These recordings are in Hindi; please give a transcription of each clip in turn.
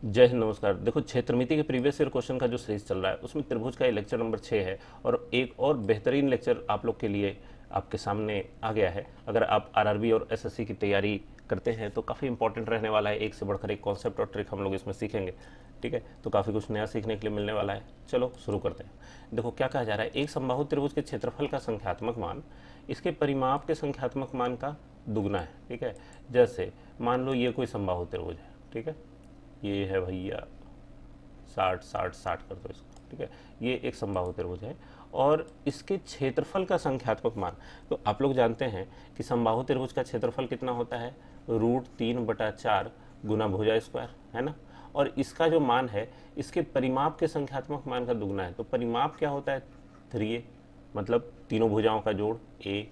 जय हिंद, नमस्कार। देखो, क्षेत्रमिति के प्रीवियस ईयर क्वेश्चन का जो सीरीज चल रहा है उसमें त्रिभुज का ये लेक्चर नंबर 6 है और एक और बेहतरीन लेक्चर आप लोग के लिए आपके सामने आ गया है। अगर आप आरआरबी और एसएससी की तैयारी करते हैं तो काफ़ी इंपॉर्टेंट रहने वाला है। एक से बढ़कर एक कॉन्सेप्ट और ट्रिक हम लोग इसमें सीखेंगे। ठीक है, तो काफ़ी कुछ नया सीखने के लिए मिलने वाला है। चलो शुरू करते हैं। देखो क्या कहा जा रहा है, एक समबाहु त्रिभुज के क्षेत्रफल का संख्यात्मक मान इसके परिमाप के संख्यात्मक मान का दुगना है। ठीक है, जैसे मान लो ये कोई समबाहु त्रिभुज है। ठीक है, ये है भैया 60 60 60 कर दो इसको। ठीक है, ये एक समबाहु त्रिभुज है और इसके क्षेत्रफल का संख्यात्मक मान, तो आप लोग जानते हैं कि समबाहु त्रिभुज का क्षेत्रफल कितना होता है, √3/4 गुना भुजा स्क्वायर, है ना। और इसका जो मान है इसके परिमाप के संख्यात्मक मान का दुगना है। तो परिमाप क्या होता है, 3a, मतलब तीनों भुजाओं का जोड़, ए,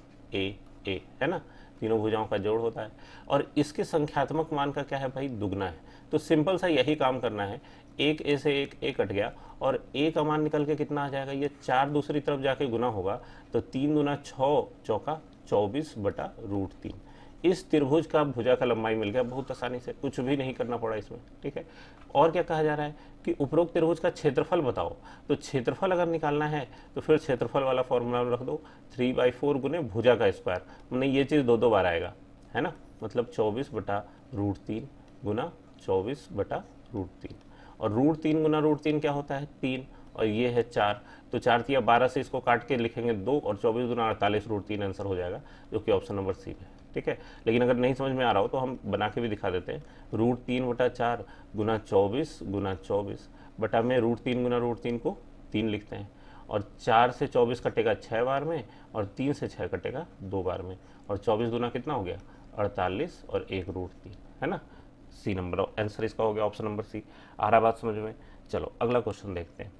है ना, तीनों भुजाओं का जोड़ होता है। और इसके संख्यात्मक मान का क्या है भाई, दुगना है। तो सिंपल सा यही काम करना है, एक ए से एक ए कट गया और ए का मान निकल के कितना आ जाएगा, ये 4 दूसरी तरफ जाके गुना होगा तो 3 दूना 6 चौका 24/√3। इस त्रिभुज का भुजा का लंबाई मिल गया बहुत आसानी से, कुछ भी नहीं करना पड़ा इसमें। ठीक है, और क्या कहा जा रहा है कि उपरोक्त त्रिभुज का क्षेत्रफल बताओ। तो क्षेत्रफल अगर निकालना है तो फिर क्षेत्रफल वाला फॉर्मूला रख दो, 3/4 गुने भुजा का स्क्वायर, मैंने ये चीज़ दो बार आएगा, है ना, मतलब 24/√3 गुना 24/√3। और √3 गुना √3 क्या होता है, 3, और ये है 4, तो 4 तिया 12 से इसको काट के लिखेंगे 2 और 24 गुना 48√3 आंसर हो जाएगा, जो कि ऑप्शन नंबर सी में है। ठीक है, लेकिन अगर नहीं समझ में आ रहा हो तो हम बना के भी दिखा देते हैं। √3/4 गुना 24 गुना 24 बटा में √3 गुना √3 को 3 लिखते हैं, और 4 से 24 कटेगा 6 बार में, और 3 से 6 कटेगा 2 बार में, और 24 गुना कितना हो गया, 48 और 1√3, है ना। सी नंबर आंसर इसका हो गया, ऑप्शन नंबर सी। आ रहा बात समझ में। चलो अगला क्वेश्चन देखते हैं।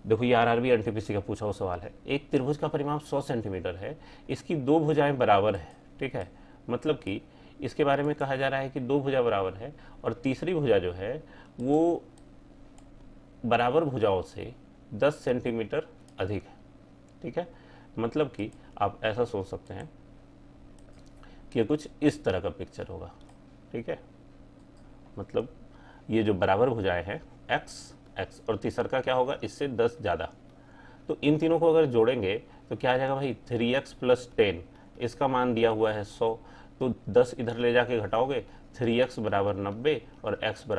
देखो ये आरआरबी एनटीपीसी का पूछा हुआ सवाल है। एक त्रिभुज का परिमाप 100 सेंटीमीटर है, इसकी दो भुजाएं बराबर है। ठीक है, मतलब कि इसके बारे में कहा जा रहा है कि दो भुजा बराबर है और तीसरी भुजा जो है वो बराबर भुजाओं से 10 सेंटीमीटर अधिक है। ठीक है, मतलब कि आप ऐसा सोच सकते हैं कि कुछ इस तरह का पिक्चर होगा। ठीक है, मतलब ये जो बराबर भुजाएं हैं x और तीसरा का क्या होगा, इससे 10 ज़्यादा, तो इन तीनों को अगर जोड़ेंगे तो क्या आ जाएगा भाई, 3x + 10, इसका मान दिया हुआ है 100, तो 10 इधर ले जाके घटाओगे, 3x = 90 और x =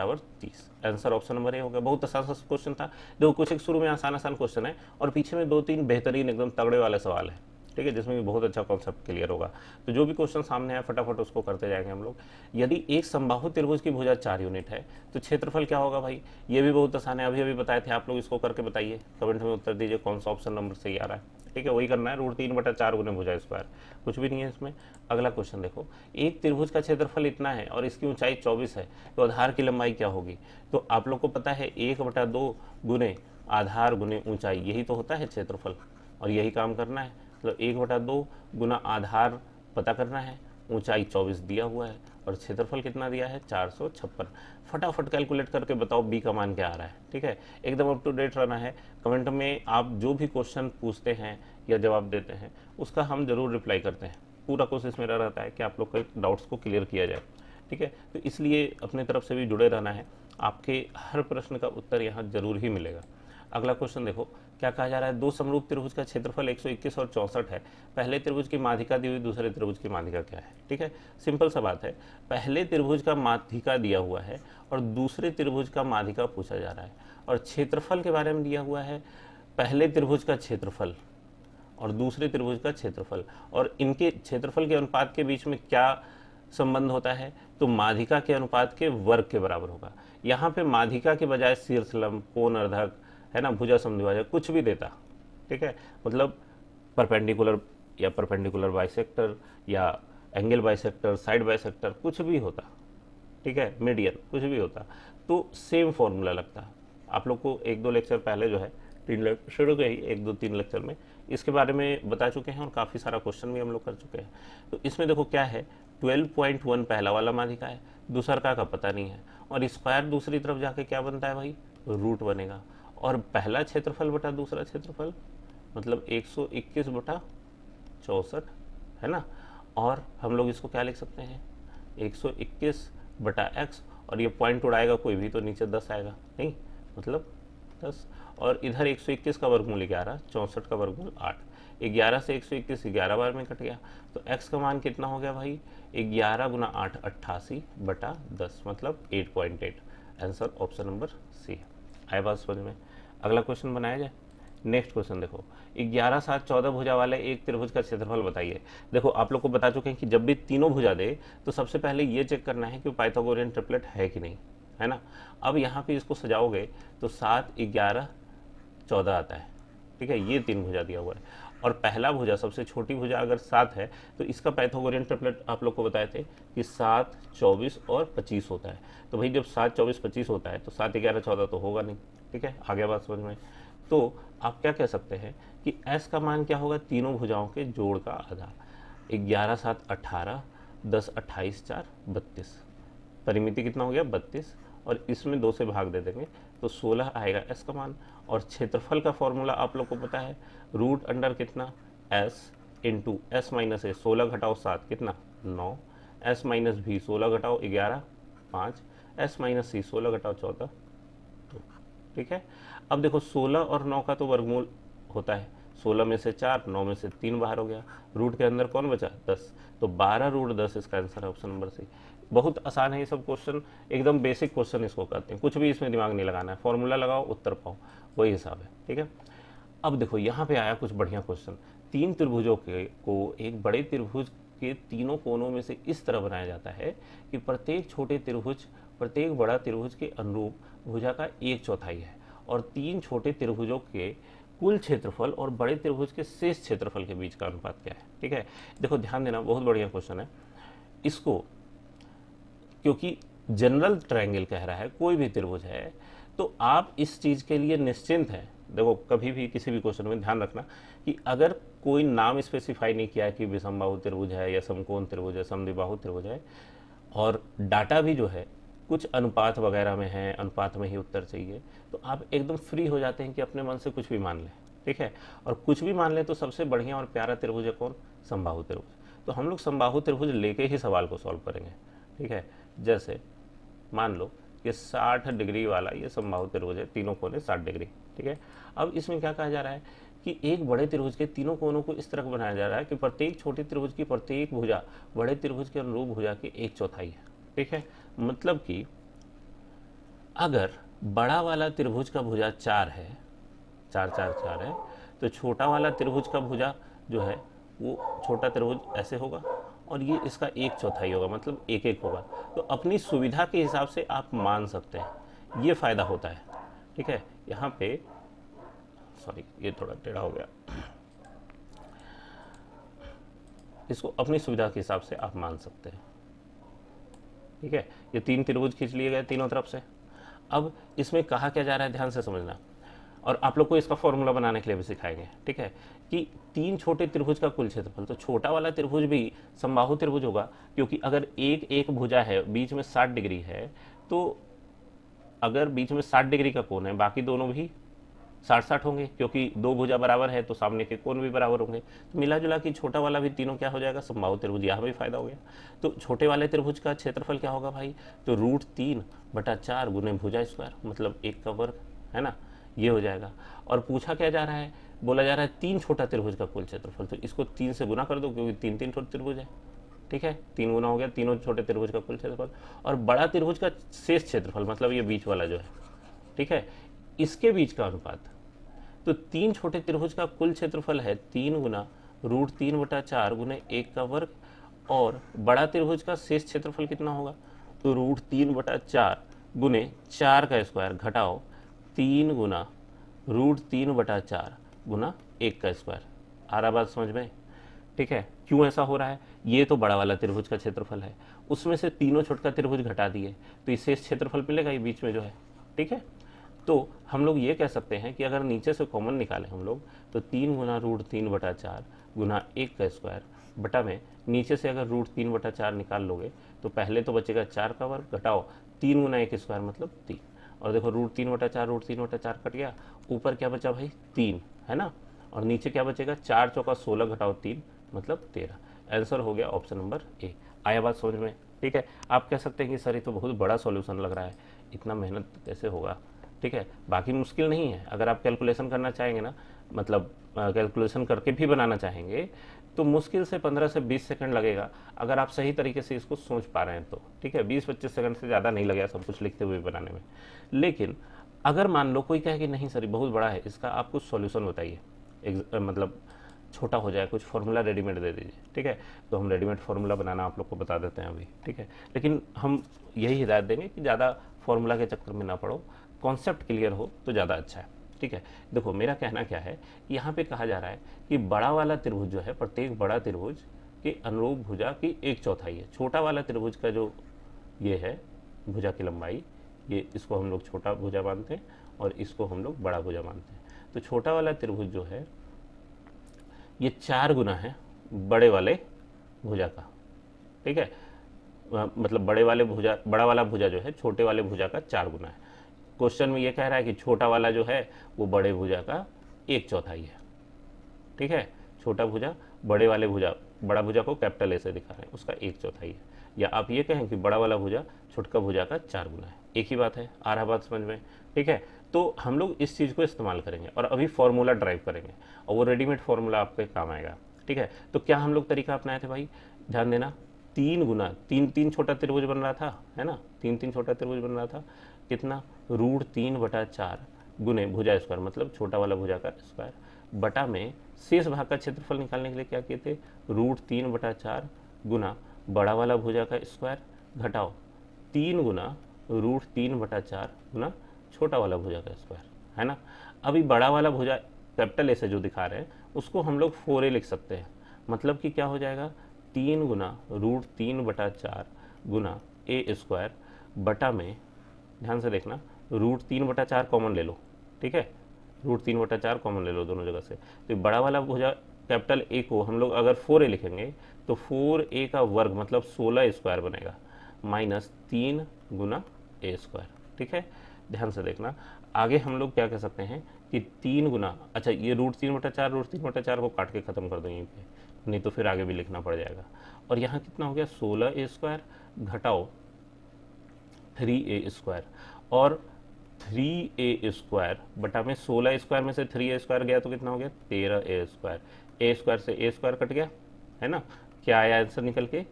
30। Answer option number A हो गया। बहुत आसान सा क्वेश्चन था। देखो कुछ एक शुरू में आसान क्वेश्चन है और पीछे में 2-3 बेहतरीन एकदम तगड़े वाले सवाल है। ठीक है, जिसमें भी बहुत अच्छा कॉन्सेप्ट क्लियर होगा। तो जो भी क्वेश्चन सामने है फटाफट उसको करते जाएंगे हम लोग। यदि एक समबाहु त्रिभुज की भुजा 4 यूनिट है तो क्षेत्रफल क्या होगा भाई, ये भी बहुत आसान है, अभी बताए थे आप लोग। इसको करके बताइए, कमेंट में उत्तर दीजिए कौन सा ऑप्शन नंबर सही आ रहा है। ठीक है, वही करना है, √3/4 गुने भुजा स्क्वायर, कुछ भी नहीं है इसमें। अगला क्वेश्चन देखो, एक त्रिभुज का क्षेत्रफल इतना है और इसकी ऊंचाई 24 है, तो आधार की लंबाई क्या होगी। तो आप लोग को पता है 1/2 गुने आधार गुने ऊंचाई, यही तो होता है क्षेत्रफल, और यही काम करना है। मतलब 1/2 गुना आधार पता करना है, ऊंचाई 24 दिया हुआ है और क्षेत्रफल कितना दिया है, 456। फटाफट कैलकुलेट करके बताओ बी का मान क्या आ रहा है। ठीक है, एकदम अप टू डेट रहना है। कमेंट में आप जो भी क्वेश्चन पूछते हैं या जवाब देते हैं उसका हम जरूर रिप्लाई करते हैं। पूरा कोशिश मेरा रहता है कि आप लोग के डाउट्स को क्लियर किया जाए। ठीक है, तो इसलिए अपनी तरफ से भी जुड़े रहना है, आपके हर प्रश्न का उत्तर यहाँ जरूर ही मिलेगा। अगला क्वेश्चन देखो, क्या कहा जा रहा है, दो समरूप त्रिभुज का क्षेत्रफल 121 और 64 है। पहले त्रिभुज की माध्यिका दी हुई, दूसरे त्रिभुज की माध्यिका क्या है। ठीक है, सिंपल सा बात है, पहले त्रिभुज का माध्यिका दिया हुआ है और दूसरे त्रिभुज का माध्यिका पूछा जा रहा है, और क्षेत्रफल के बारे में दिया हुआ है, पहले त्रिभुज का क्षेत्रफल और दूसरे त्रिभुज का क्षेत्रफल, और इनके क्षेत्रफल के अनुपात के बीच में क्या संबंध होता है, तो माध्यिका के अनुपात के वर्ग के बराबर होगा। यहाँ पे माध्यिका के बजाय शीर्षलंब, कोण अर्धक, है ना, भुजा समद्विभाजक कुछ भी देता। ठीक है, मतलब परपेंडिकुलर या परपेंडिकुलर बाइसेक्टर या एंगल बाइसेक्टर, साइड बाइसेक्टर, कुछ भी होता। ठीक है, मीडियन, कुछ भी होता तो सेम फॉर्मूला लगता। आप लोग को 1-2 लेक्चर पहले जो है, 3 लेक्चर शुरू के ही 1-2-3 लेक्चर में इसके बारे में बता चुके हैं और काफ़ी सारा क्वेश्चन भी हम लोग कर चुके हैं। तो इसमें देखो क्या है, 12.1 पहला वाला माध्यिका है, दूसरा का पता नहीं है, और स्क्वायर दूसरी तरफ जाके क्या बनता है भाई, रूट बनेगा, और पहला क्षेत्रफल बटा दूसरा क्षेत्रफल मतलब 121/64, है ना। और हम लोग इसको क्या लिख सकते हैं, 121/x और ये पॉइंट उड़ाएगा कोई भी तो नीचे 10 आएगा, नहीं मतलब 10। और इधर 121 का वर्गमूल 11, 64 का वर्गमूल 8, 11 से 121 11 बार में कट गया, तो x का मान कितना हो गया भाई, 11 गुना 8 88/10 मतलब 8.8। आंसर ऑप्शन नंबर सी है। आए बात समझ में। अगला क्वेश्चन बनाया जाए। नेक्स्ट क्वेश्चन देखो, 11 7 14 भुजा वाले एक त्रिभुज का क्षेत्रफल बताइए। देखो आप लोग को बता चुके हैं कि जब भी तीनों भुजा दे तो सबसे पहले ये चेक करना है कि पाइथागोरियन ट्रिपलेट है कि नहीं, है ना। अब यहाँ पे इसको सजाओगे तो 7 11 14 आता है, ठीक है, ये 3 भुजा दिया हुआ है। और पहला भुजा सबसे छोटी भुजा अगर 7 है तो इसका पाइथागोरियन ट्रिपलेट आप लोग को बताए थे कि 7 24 और 25 होता है। तो भाई जब 7 24 25 होता है तो 7 11 14 तो होगा नहीं, ठीक है, आगे बात समझ में। तो आप क्या कह सकते हैं कि s का मान क्या होगा, तीनों भुजाओं के जोड़ का आधा, 11 7 18, 10 28 4 32, परिमिति कितना हो गया 32, और इसमें 2 से भाग दे देंगे तो 16 आएगा s का मान। और क्षेत्रफल का फॉर्मूला आप लोग को पता है, रूट अंडर कितना s इंटू s माइनस ए, 16 घटाओ 7 कितना 9, s माइनस भी 16 घटाओ 11 5, s माइनस सी 16 घटाओ 14 2, ठीक है। अब देखो 16 और 9 का तो वर्गमूल होता है, 16 में से 4, 9 में से 3 बाहर हो गया, रूट के अंदर कौन बचा 10, तो 12 रूट 10 इसका आंसर है ऑप्शन नंबर सी। बहुत आसान है ये सब क्वेश्चन, एकदम बेसिक क्वेश्चन इसको कहते हैं, कुछ भी इसमें दिमाग नहीं लगाना है, फॉर्मूला लगाओ उत्तर पाओ, वही हिसाब है, ठीक है। अब देखो यहाँ पे आया कुछ बढ़िया क्वेश्चन, 3 त्रिभुजों को एक बड़े त्रिभुज के तीनों कोनों में से इस तरह बनाया जाता है कि प्रत्येक छोटे त्रिभुज प्रत्येक बड़ा त्रिभुज के अनुरूप भुजा का 1/4 है, और 3 छोटे त्रिभुजों के कुल क्षेत्रफल और बड़े त्रिभुज के शेष क्षेत्रफल के बीच का अनुपात क्या है, ठीक है। देखो ध्यान देना, बहुत बढ़िया क्वेश्चन है। इसको क्योंकि जनरल ट्रायंगल कह रहा है, कोई भी त्रिभुज है, तो आप इस चीज़ के लिए निश्चिंत हैं। देखो कभी भी किसी भी क्वेश्चन में ध्यान रखना कि अगर कोई नाम स्पेसिफाई नहीं किया है कि विषमबाहु त्रिभुज है या समकोण त्रिभुज है, समद्विबाहु त्रिभुज है, और डाटा भी जो है कुछ अनुपात वगैरह में है, अनुपात में ही उत्तर चाहिए, तो आप एकदम फ्री हो जाते हैं कि अपने मन से कुछ भी मान लें, ठीक है। और कुछ भी मान लें तो सबसे बढ़िया और प्यारा त्रिभुज है कौन, समबाहु त्रिभुज। तो हम लोग समबाहु त्रिभुज लेके ही सवाल को सॉल्व करेंगे, ठीक है। जैसे मान लो कि 60 डिग्री वाला ये समबाहु त्रिभुज है, तीनों कोने 60 डिग्री, ठीक है। अब इसमें क्या कहा जा रहा है कि एक बड़े त्रिभुज के तीनों कोनों को इस तरह बनाया जा रहा है कि प्रत्येक छोटे त्रिभुज की प्रत्येक भुजा बड़े त्रिभुज के अनुरूप भुजा की 1/4 है, ठीक है। मतलब कि अगर बड़ा वाला त्रिभुज का भुजा 4 है, 4 4 4 है, तो छोटा वाला त्रिभुज का भुजा जो है वो छोटा त्रिभुज ऐसे होगा, और ये इसका 1/4 होगा, मतलब 1 1 होगा। तो अपनी सुविधा के हिसाब से आप मान सकते हैं, ये फायदा होता है, ठीक है। यहाँ पे सॉरी ये थोड़ा टेढ़ा हो गया, इसको अपनी सुविधा के हिसाब से आप मान सकते हैं, ठीक है। ये 3 त्रिभुज खींच लिए गए तीनों तरफ से। अब इसमें कहा क्या जा रहा है, ध्यान से समझना, और आप लोग को इसका फॉर्मूला बनाने के लिए भी सिखाएंगे, ठीक है, कि 3 छोटे त्रिभुज का कुल क्षेत्रफल, तो छोटा वाला त्रिभुज भी समबाहु त्रिभुज होगा, क्योंकि अगर एक एक भुजा है बीच में 60 डिग्री है, तो अगर बीच में 60 डिग्री का कोण है बाकी दोनों भी 60-60 होंगे, क्योंकि 2 भुजा बराबर है तो सामने के कोण भी बराबर होंगे, तो मिला जुला कि छोटा वाला भी तीनों क्या हो जाएगा, समबाहु त्रिभुज। यहाँ भी फायदा हो गया। तो छोटे वाले त्रिभुज का क्षेत्रफल क्या होगा भाई, तो √3/4 गुने भुजा स्क्वायर, मतलब 1 का वर्ग, है ना, ये हो जाएगा। और पूछा क्या जा रहा है, बोला जा रहा है 3 छोटा त्रिभुज का कुल क्षेत्रफल, तो इसको 3 से गुना कर दो, क्योंकि 3 छोटे त्रिभुज है, ठीक है, 3 गुना हो गया तीनों छोटे त्रिभुज का कुल क्षेत्रफल। और बड़ा त्रिभुज का शेष क्षेत्रफल, मतलब ये बीच वाला जो है, ठीक है, इसके बीच का अनुपात, तो 3 छोटे त्रिभुज का कुल क्षेत्रफल है 3 गुना √3/4 गुने 1 का वर्ग, और बड़ा त्रिभुज का शेष क्षेत्रफल कितना होगा, तो √3/4 गुने 4 का स्क्वायर घटाओ 3 गुना √3/4 गुना 1 का स्क्वायर। आ रहा बात समझ में, ठीक है। क्यों ऐसा हो रहा है, ये तो बड़ा वाला त्रिभुज का क्षेत्रफल है, उसमें से तीनों छोटा त्रिभुज घटा दिए तो इससे क्षेत्रफल मिलेगा, ये बीच में जो है, ठीक है। तो हम लोग ये कह सकते हैं कि अगर नीचे से कॉमन निकालें हम लोग, तो 3 गुना √3/4 गुना 1 का स्क्वायर बटा में नीचे से अगर √3/4 निकाल लोगे तो पहले तो बचेगा 4 का वर्ग घटाओ 3 गुना 1 स्क्वायर मतलब 3, और देखो √3/4 कट गया, ऊपर क्या बचा भाई 3, है ना, और नीचे क्या बचेगा 4 चौका 16 घटाओ 3 मतलब 13। आंसर हो गया ऑप्शन नंबर ए। आया बात समझ में, ठीक है। आप कह सकते हैं कि सर ये तो बहुत बड़ा सॉल्यूशन लग रहा है, इतना मेहनत कैसे होगा, ठीक है। बाकी मुश्किल नहीं है, अगर आप कैलकुलेशन करना चाहेंगे ना, मतलब कैलकुलेशन करके भी बनाना चाहेंगे तो मुश्किल से 15 से 20 सेकंड लगेगा, अगर आप सही तरीके से इसको सोच पा रहे हैं तो, ठीक है। 20-25 सेकंड से ज़्यादा नहीं लगेगा सब कुछ लिखते हुए बनाने में। लेकिन अगर मान लो कोई कहे कि नहीं सर ये बहुत बड़ा है, इसका आप कुछ सॉल्यूशन बताइए, मतलब छोटा हो जाए, कुछ फार्मूला रेडीमेड दे दीजिए, ठीक है। तो हम रेडीमेड फार्मूला बनाना आप लोग को बता देते हैं अभी, ठीक है। लेकिन हम यही हिदायत देंगे कि ज़्यादा फार्मूला के चक्कर में ना पड़ो, कॉन्सेप्ट क्लियर हो तो ज़्यादा अच्छा है, ठीक है। देखो मेरा कहना क्या है, यहाँ पे कहा जा रहा है कि बड़ा वाला त्रिभुज जो है, प्रत्येक बड़ा त्रिभुज के अनुरूप भुजा की 1/4 है। छोटा वाला त्रिभुज का जो ये है भुजा की लंबाई, ये इसको हम लोग छोटा भुजा मानते हैं और इसको हम लोग बड़ा भुजा मानते हैं। तो छोटा वाला त्रिभुज जो है ये 4 गुना है बड़े वाले भुजा का, ठीक है। मतलब बड़ा वाला भुजा जो है छोटे वाले भुजा का 4 गुना है। क्वेश्चन में ये कह रहा है कि छोटा वाला जो है वो बड़े भुजा का 1/4 है, ठीक है। छोटा भुजा बड़ा भुजा को कैपिटल ए से दिखा रहे हैं, उसका 1/4 है। या आप ये कहें कि बड़ा वाला भुजा छोटका भुजा का 4 गुना है, एक ही बात है। आ रहा बात समझ में, ठीक है। तो हम लोग इस चीज़ को इस्तेमाल करेंगे और अभी फॉर्मूला ड्राइव करेंगे और वो रेडीमेड फार्मूला आपके काम आएगा, ठीक है। तो क्या हम लोग तरीका अपनाए थे भाई, ध्यान देना, 3 गुना 3 छोटा त्रिभुज बन रहा था, है ना, 3 छोटा त्रिभुज बन रहा था, कितना, √3/4 गुने भुजा स्क्वायर, मतलब छोटा वाला भुजा का स्क्वायर, बटा में शेष भाग का क्षेत्रफल निकालने के लिए क्या किए थे, √3/4 गुना बड़ा वाला भुजा का स्क्वायर घटाओ 3 गुना √3/4 गुना छोटा वाला भुजा का स्क्वायर, है ना। अभी बड़ा वाला भुजा कैपिटल ए से जो दिखा रहे हैं उसको हम लोग 4a लिख सकते हैं, मतलब कि क्या हो जाएगा, 3 गुना √3/4 गुना ए स्क्वायर बटा में, ध्यान से देखना, √3/4 कॉमन ले लो, ठीक है, √3/4 कॉमन ले लो दोनों जगह से। तो बड़ा वाला भुजा कैपिटल ए को हम लोग अगर 4a लिखेंगे तो 4a का वर्ग मतलब 16 स्क्वायर बनेगा, माइनस 3 गुना ए स्क्वायर, ठीक है। ध्यान से देखना, आगे हम लोग क्या कह सकते हैं कि 3 गुना, अच्छा ये √3/4 को काट के खत्म कर दो यहीं पे, नहीं तो फिर आगे भी लिखना पड़ जाएगा। और यहाँ कितना हो गया, 16a स्क्वायर घटाओ 3a स्क्वायर, और 3a स्क्वायर बटा में 16 स्क्वायर में से 3a स्क्वायर गया तो कितना हो गया, 13a स्क्वायर। ए स्क्वायर से ए स्क्वायर कट गया, है ना, क्या आया आंसर निकल के,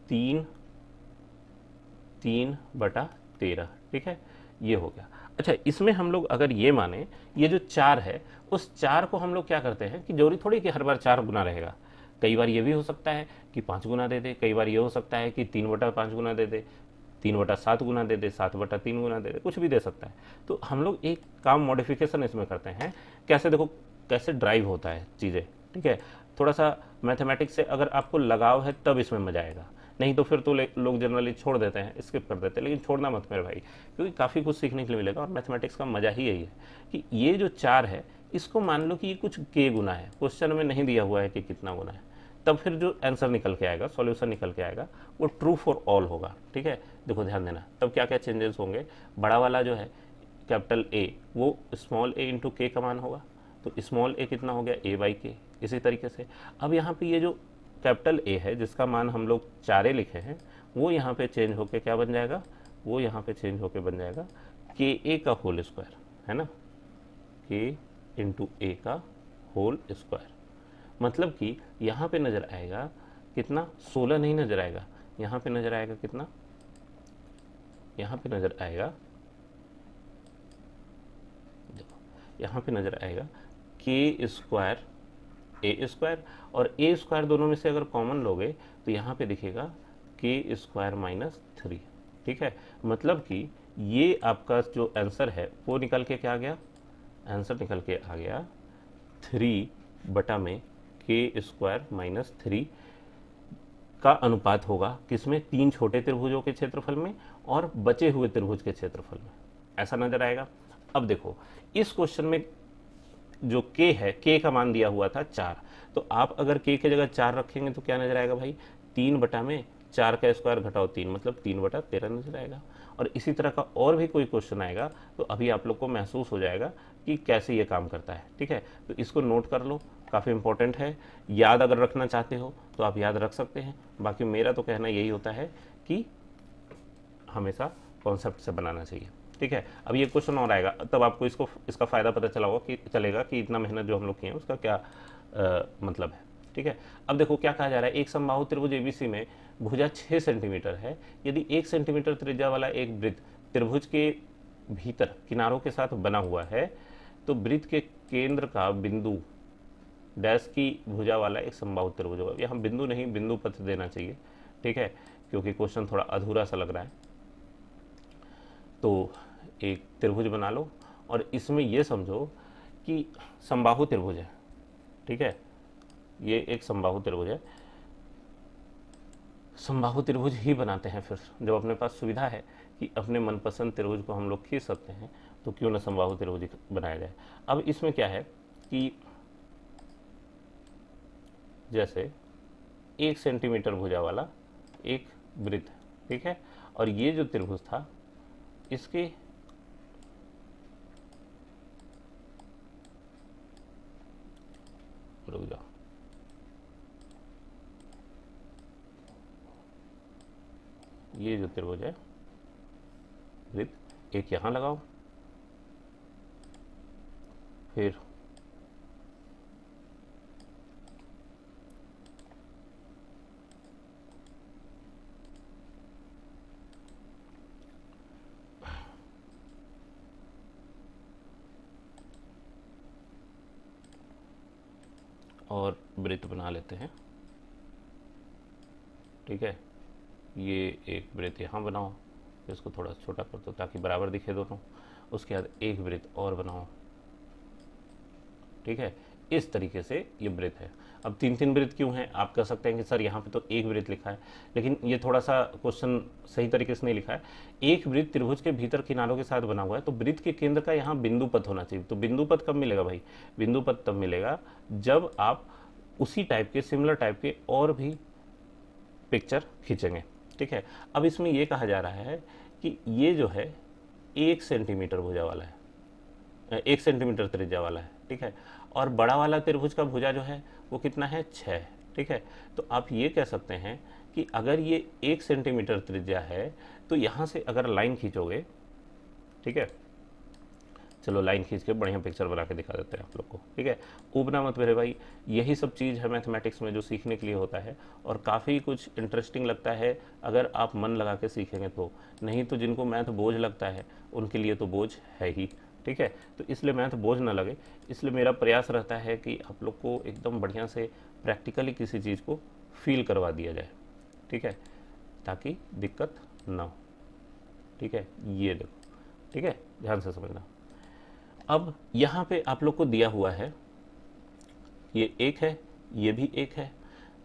3/13, ठीक है, ये हो गया। अच्छा, इसमें हम लोग अगर ये माने, ये जो 4 है उस 4 को हम लोग क्या करते हैं कि जरूरी थोड़ी कि हर बार 4 गुना रहेगा, कई बार ये भी हो सकता है कि 5 गुना दे दे, कई बार ये हो सकता है कि 3/5 गुना दे दे, 3/7 गुना दे दे, 7/3 गुना दे दे, कुछ भी दे सकता है। तो हम लोग एक काम मॉडिफिकेशन इसमें करते हैं, कैसे, देखो कैसे ड्राइव होता है चीज़ें, ठीक है। थोड़ा सा मैथमेटिक्स से अगर आपको लगाव है तब इसमें मजा आएगा, नहीं तो फिर तो लोग जनरली छोड़ देते हैं, स्किप कर देते हैं। लेकिन छोड़ना मत मेरे भाई, क्योंकि काफ़ी कुछ सीखने के लिए मिलेगा और मैथमेटिक्स का मजा ही यही है कि ये जो 4 है इसको मान लो कि ये कुछ के गुना है, क्वेश्चन में नहीं दिया हुआ है कि कितना गुना है, तब फिर जो आंसर निकल के आएगा, सॉल्यूशन निकल के आएगा, वो ट्रू फॉर ऑल होगा, ठीक है। देखो ध्यान देना, तब क्या क्या चेंजेस होंगे, बड़ा वाला जो है कैपिटल ए वो स्मॉल ए इंटू के का मान होगा, तो स्मॉल ए कितना हो गया, a/k। इसी तरीके से अब यहाँ पे ये जो कैपिटल ए है जिसका मान हम लोग 4a लिखे हैं, वो यहाँ पे चेंज होके क्या बन जाएगा, वो यहाँ पे चेंज होके बन जाएगा ka का होल स्क्वायर, है ना, k इंटू ए का होल स्क्वायर। मतलब कि यहाँ पे नज़र आएगा कितना, 16 नहीं नज़र आएगा, यहाँ पे नज़र आएगा कितना, यहाँ पे नज़र आएगा, देखो यहाँ पे नज़र आएगा k स्क्वायर ए स्क्वायर, और ए स्क्वायर दोनों में से अगर कॉमन लोगे तो यहाँ पे दिखेगा k स्क्वायर -3, ठीक है। मतलब कि ये आपका जो आंसर है वो निकल के क्या आ गया, आंसर निकल के आ गया 3 बटा में k स्क्वायर -3 का अनुपात होगा किसमें, 3 छोटे त्रिभुजों के क्षेत्रफल में और बचे हुए त्रिभुज के क्षेत्रफल में, ऐसा नजर आएगा। अब देखो इस क्वेश्चन में जो k है, k का मान दिया हुआ था 4, तो आप अगर k की जगह 4 रखेंगे तो क्या नजर आएगा भाई, 3 बटा में 4 का स्क्वायर घटाओ 3, मतलब 3/13 नजर आएगा। और इसी तरह का और भी कोई क्वेश्चन आएगा तो अभी आप लोग को महसूस हो जाएगा कि कैसे ये काम करता है, ठीक है। तो इसको नोट कर लो काफ़ी इंपॉर्टेंट है, याद अगर रखना चाहते हो तो आप याद रख सकते हैं। बाकी मेरा तो कहना यही होता है कि हमेशा कॉन्सेप्ट से बनाना चाहिए, ठीक है। अब ये क्वेश्चन और आएगा तब आपको इसका फ़ायदा पता चलेगा कि इतना मेहनत जो हम लोग किए हैं उसका क्या मतलब है, ठीक है। अब देखो क्या कहा जा रहा है, एक समबाहु त्रिभुज एबीसी में भुजा 6 सेंटीमीटर है। यदि 1 सेंटीमीटर त्रिज्या वाला एक वृत्त त्रिभुज के भीतर किनारों के साथ बना हुआ है तो वृत्त के केंद्र का बिंदु डैश की भुजा वाला एक समबाहु त्रिभुज होगा। यहाँ बिंदु नहीं, बिंदु पथ देना चाहिए, ठीक है, क्योंकि क्वेश्चन थोड़ा अधूरा सा लग रहा है। तो एक त्रिभुज बना लो और इसमें ये समझो कि समबाहु त्रिभुज है, ठीक है, ये एक समबाहु त्रिभुज है। समबाहु त्रिभुज ही बनाते हैं फिर जब अपने पास सुविधा है कि अपने मनपसंद त्रिभुज को हम लोग खींच सकते हैं तो क्यों ना समबाहु त्रिभुज बनाया जाए। अब इसमें क्या है कि जैसे 1 सेंटीमीटर भुजा वाला एक वृत्त, ठीक है, और ये जो त्रिभुज था इसके रुक जाओ, ये जो त्रिभुज है वृत्त एक यहां लगाओ, फिर और वृत्त बना लेते हैं, ठीक है। ये एक वृत्त यहाँ बनाओ, इसको थोड़ा छोटा कर दो ताकि बराबर दिखे दोनों। उसके बाद एक वृत्त और बनाओ, ठीक है। इस तरीके से ये वृत्त है। अब 3-3 वृत्त क्यों हैं? आप कह सकते हैं कि सर यहाँ पे तो एक वृत्त लिखा है, लेकिन ये थोड़ा सा क्वेश्चन सही तरीके से नहीं लिखा है। एक वृत्त त्रिभुज के भीतर किनारों के साथ बना हुआ है तो वृत्त के केंद्र का यहाँ बिंदु पथ होना चाहिए। तो बिंदु पथ कब मिलेगा भाई? बिंदु पथ तब मिलेगा जब आप उसी टाइप के, सिमिलर टाइप के और भी पिक्चर खींचेंगे, ठीक है। अब इसमें यह कहा जा रहा है कि ये जो है 1 सेंटीमीटर भुजा वाला है, 1 सेंटीमीटर त्रिज्या वाला है, ठीक है, और बड़ा वाला त्रिभुज का भुजा जो है वो कितना है? 6, ठीक है। तो आप ये कह सकते हैं कि अगर ये 1 सेंटीमीटर त्रिज्या है तो यहाँ से अगर लाइन खींचोगे, ठीक है, चलो लाइन खींच के बढ़िया पिक्चर बना के दिखा देते हैं आप लोग को, ठीक है। ऊबना मत मेरे भाई, यही सब चीज़ है मैथमेटिक्स में जो सीखने के लिए होता है और काफ़ी कुछ इंटरेस्टिंग लगता है अगर आप मन लगा के सीखेंगे तो। नहीं तो जिनको मैथ बोझ लगता है उनके लिए तो बोझ है ही, ठीक है। तो इसलिए मैथ बोझ ना लगे, इसलिए मेरा प्रयास रहता है कि आप लोग को एकदम बढ़िया से प्रैक्टिकली किसी चीज़ को फील करवा दिया जाए, ठीक है, ताकि दिक्कत ना हो, ठीक है। ये देखो, ठीक है, ध्यान से समझना। अब यहाँ पे आप लोग को दिया हुआ है ये एक है, ये भी एक है,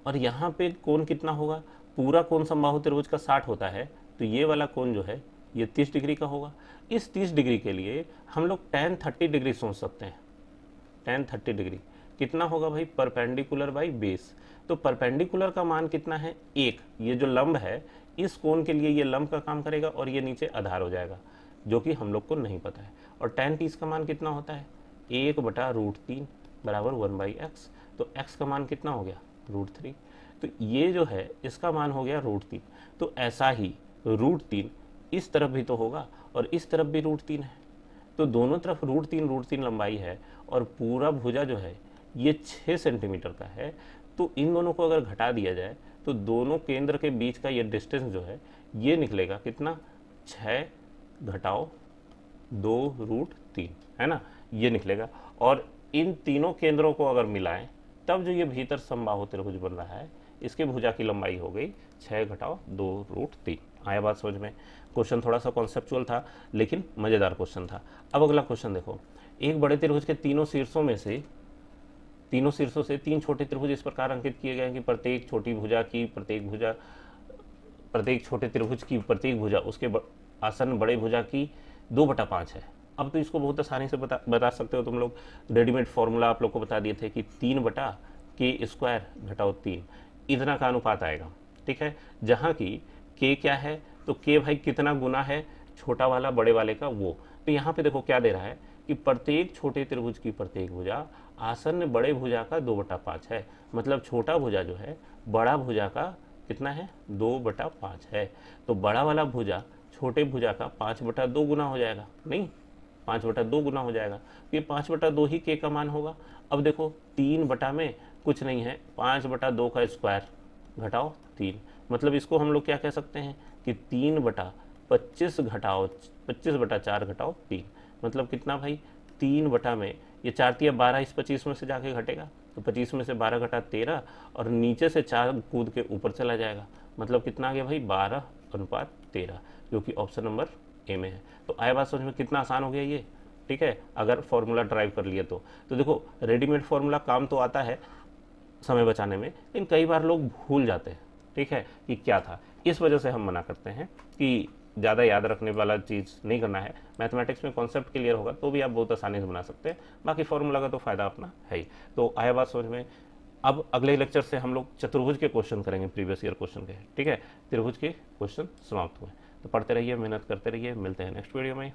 और यहाँ पे कोण कितना होगा? पूरा कोण समबाहु त्रिभुज का 60 होता है तो ये वाला कोण जो है ये 30 डिग्री का होगा। इस 30 डिग्री के लिए हम लोग tan 30 डिग्री सोच सकते हैं। tan 30 डिग्री कितना होगा भाई? Perpendicular by base. तो परपेंडिकुलर का मान कितना है? 1। ये जो लंब है इस कोण के लिए ये लंब का काम करेगा और ये नीचे आधार हो जाएगा, जो कि हम लोग को नहीं पता है। और tan 30 का मान कितना होता है? 1/√3 बराबर 1/x। तो x का मान कितना हो गया? √3। तो ये जो है इसका मान हो गया √3। तो ऐसा ही √3 इस तरफ भी तो होगा और इस तरफ भी √3 है, तो दोनों तरफ √3 लंबाई है और पूरा भुजा जो है ये 6 सेंटीमीटर का है। तो इन दोनों को अगर घटा दिया जाए तो दोनों केंद्र के बीच का ये डिस्टेंस जो है ये निकलेगा कितना? 6 घटाओ 2√3, है ना, ये निकलेगा। और इन तीनों केंद्रों को अगर मिलाएं तब जो ये भीतर समबाहु त्रिभुज बन रहा है इसके भुजा की लंबाई हो गई 6 घटाओ 2√3। आया बात समझ में? क्वेश्चन थोड़ा सा कॉन्सेप्चुअल था लेकिन मज़ेदार क्वेश्चन था। अब अगला क्वेश्चन देखो, एक बड़े त्रिभुज के तीनों शीर्षों से 3 छोटे त्रिभुज इस प्रकार अंकित किए गए हैं कि प्रत्येक छोटे त्रिभुज की प्रत्येक भुजा उसके आसन बड़े भुजा की 2/5 है। अब तो इसको बहुत आसानी से बता सकते हो तुम लोग। रेडीमेड फॉर्मूला आप लोग को बता दिए थे कि 3/k² घटाओ 3 इतना का अनुपात आएगा, ठीक है। जहाँ की k क्या है? तो k भाई कितना गुना है छोटा वाला बड़े वाले का, वो। तो यहाँ पे देखो क्या दे रहा है कि प्रत्येक छोटे त्रिभुज की प्रत्येक भुजा आसन्न बड़े भुजा का 2/5 है, मतलब छोटा भुजा जो है बड़ा भुजा का कितना है, 2/5 है। तो बड़ा वाला भुजा छोटे भुजा का 5/2 गुना हो जाएगा, नहीं 5/2 गुना हो जाएगा। ये 5/2 ही के का मान होगा। अब देखो 3 बटा में कुछ नहीं है, 5/2 का स्क्वायर घटाओ 3, मतलब इसको हम लोग क्या कह सकते हैं कि 3/25 घटाओ 25/4 घटाओ 3, मतलब कितना भाई 3 बटा में ये 4 तिया 12, इस 25 में से जाके घटेगा, तो 25 में से 12 घटा 13 और नीचे से 4 कूद के ऊपर चला जाएगा, मतलब कितना आ गया भाई 12:13, जो कि ऑप्शन नंबर ए में है। तो आया बात समझ में, कितना आसान हो गया ये, ठीक है, अगर फॉर्मूला ड्राइव कर लिए तो देखो रेडीमेड फॉर्मूला काम तो आता है समय बचाने में, लेकिन कई बार लोग भूल जाते हैं, ठीक है, कि क्या था। इस वजह से हम मना करते हैं कि ज़्यादा याद रखने वाला चीज़ नहीं करना है। मैथमेटिक्स में कॉन्सेप्ट क्लियर होगा तो भी आप बहुत आसानी से बना सकते हैं, बाकी फॉर्मूला का तो फायदा अपना है ही। तो आया बात समझ में। अब अगले लेक्चर से हम लोग चतुर्भुज के क्वेश्चन करेंगे, प्रीवियस ईयर क्वेश्चन के, ठीक है, त्रिभुज के क्वेश्चन समाप्त हुए। तो पढ़ते रहिए, मेहनत करते रहिए, मिलते हैं नेक्स्ट वीडियो में।